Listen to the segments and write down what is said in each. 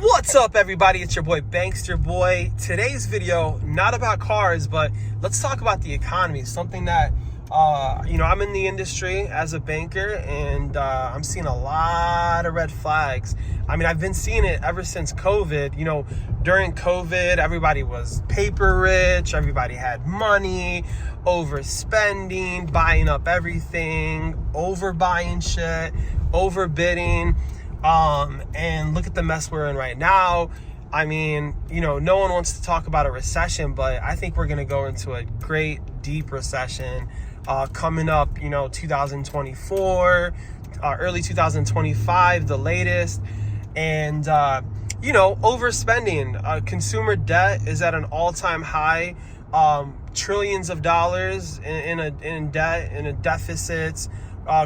What's up, everybody? It's your boy Bankster Boy. Today's video, not about cars, but let's talk about the economy. Something that, I'm in the industry as a banker, and I'm seeing a lot of red flags. I mean, I've been seeing it ever since COVID. During COVID, everybody was paper rich. Everybody had money, overspending, buying up everything, overbuying shit, overbidding. And look at the mess we're in right now. I mean, no one wants to talk about a recession, but I think we're going to go into a great deep recession coming up, 2024, early 2025, the latest. And, overspending. Consumer debt is at an all-time high. Trillions of dollars in debt, in deficits.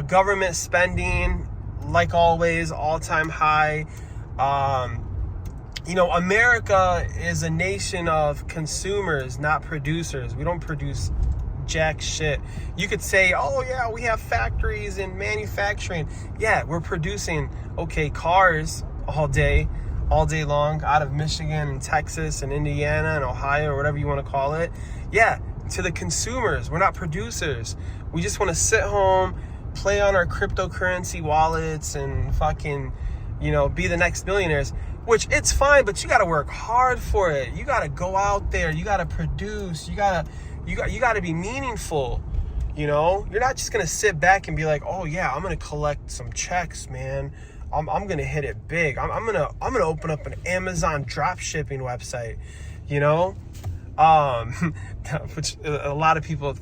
Government spending, like always, all-time high. America is a nation of consumers, not producers. We don't produce jack shit. You could say, oh yeah, we have factories and manufacturing. Yeah, we're producing, cars all day long out of Michigan and Texas and Indiana and Ohio, or whatever you want to call it. Yeah, to the consumers. We're not producers. We just want to sit home, play on our cryptocurrency wallets, and fucking, be the next millionaires, which it's fine, but you got to work hard for it. You got to go out there. You got to produce. You got to be meaningful. You're not just going to sit back and be like, oh yeah, I'm going to collect some checks, man. I'm going to hit it big. I'm going to open up an Amazon drop shipping website, which a lot of people,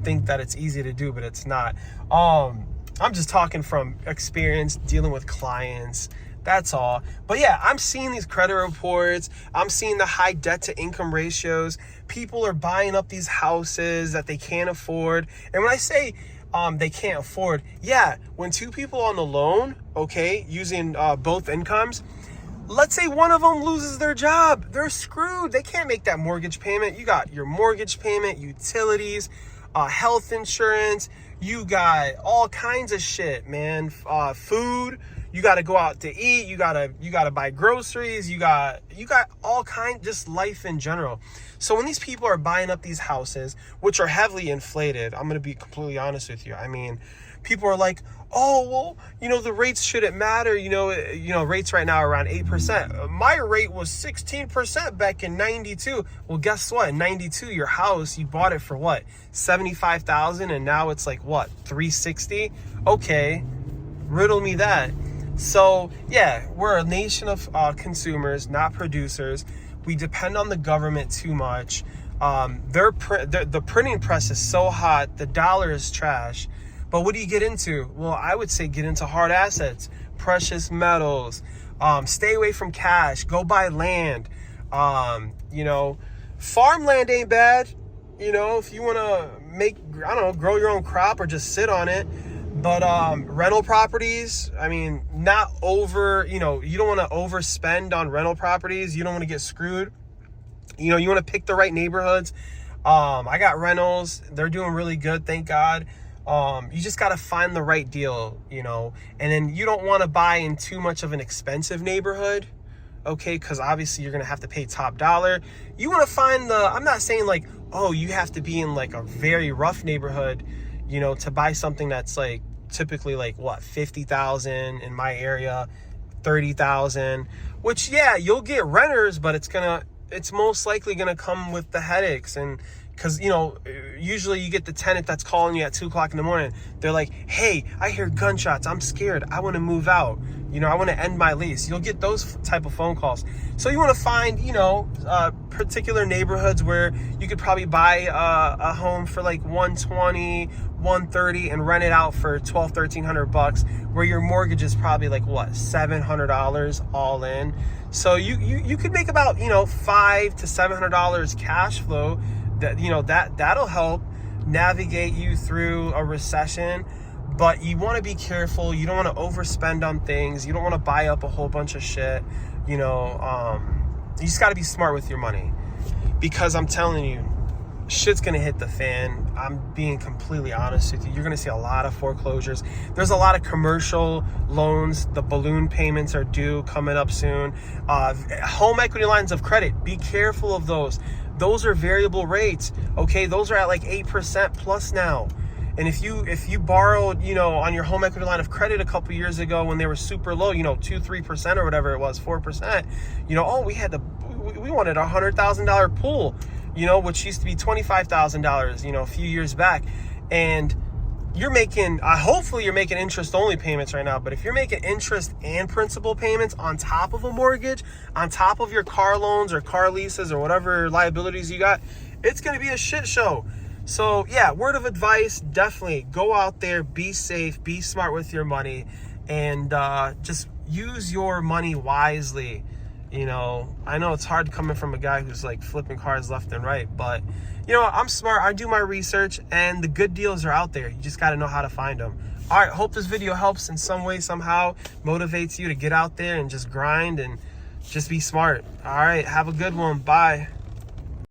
think that it's easy to do, but it's not. I'm just talking from experience dealing with clients. That's all. But yeah, I'm seeing these credit reports. I'm seeing the high debt to income ratios. People are buying up these houses that they can't afford. And when I say they can't afford, yeah, when two people on the loan, using both incomes, let's say one of them loses their job, they're screwed. They can't make that mortgage payment. You got your mortgage payment, utilities, health insurance. You got all kinds of shit, man. Food. You got to go out to eat. You got to buy groceries. You got all kinds, just life in general. So when these people are buying up these houses, which are heavily inflated, I'm going to be completely honest with you. I mean, people are like, oh, well, the rates shouldn't matter. Rates right now are around 8%. My rate was 16% back in 92. Well, guess what? In 92, your house, you bought it for what? $75,000, and now it's like what? $360? Okay, riddle me that. So yeah, we're a nation of consumers, not producers. We depend on the government too much. The printing press is so hot. The dollar is trash. But what do you get into? Well, I would say get into hard assets, precious metals, stay away from cash, go buy land. Farmland ain't bad. If you want to grow your own crop or just sit on it. But rental properties, I mean, not over, you don't want to overspend on rental properties. You don't want to get screwed. You want to pick the right neighborhoods. I got rentals. They're doing really good, thank God. You just got to find the right deal, and then you don't want to buy in too much of an expensive neighborhood, because obviously you're going to have to pay top dollar. You want to find I'm not saying like, oh, you have to be in like a very rough neighborhood, to buy something that's like typically like what, 50,000 in my area, 30,000, which yeah, you'll get renters, but it's most likely going to come with the headaches. And because, usually you get the tenant that's calling you at 2:00 in the morning. They're like, hey, I hear gunshots. I'm scared. I want to move out. I want to end my lease. You'll get those type of phone calls. So you want to find, particular neighborhoods where you could probably buy a home for like $120, $130 and rent it out for $1,200-$1,300, where your mortgage is probably like what, $700 all in. So you could make about, $500 to $700 cash flow. That'll help navigate you through a recession. But you want to be careful. You don't want to overspend on things. You don't want to buy up a whole bunch of shit. You just got to be smart with your money, because I'm telling you, shit's gonna hit the fan. I'm being completely honest with you. You're gonna see a lot of foreclosures. There's a lot of commercial loans. The balloon payments are due coming up soon. Home equity lines of credit, be careful of those. Those are variable rates, okay? Those are at like 8% plus now. And if you borrowed, on your home equity line of credit a couple years ago when they were super low, 2-3% or whatever it was, 4%, we wanted a $100,000 pool, which used to be $25,000, a few years back. And you're making, hopefully you're making interest only payments right now, but if you're making interest and principal payments on top of a mortgage, on top of your car loans or car leases or whatever liabilities you got, it's going to be a shit show. So yeah, word of advice, definitely go out there, be safe, be smart with your money, and just use your money wisely. I know it's hard coming from a guy who's like flipping cars left and right, but I'm smart. I do my research, and the good deals are out there. You just got to know how to find them. All right, hope this video helps in some way, somehow, motivates you to get out there and just grind and just be smart. All right, have a good one. Bye.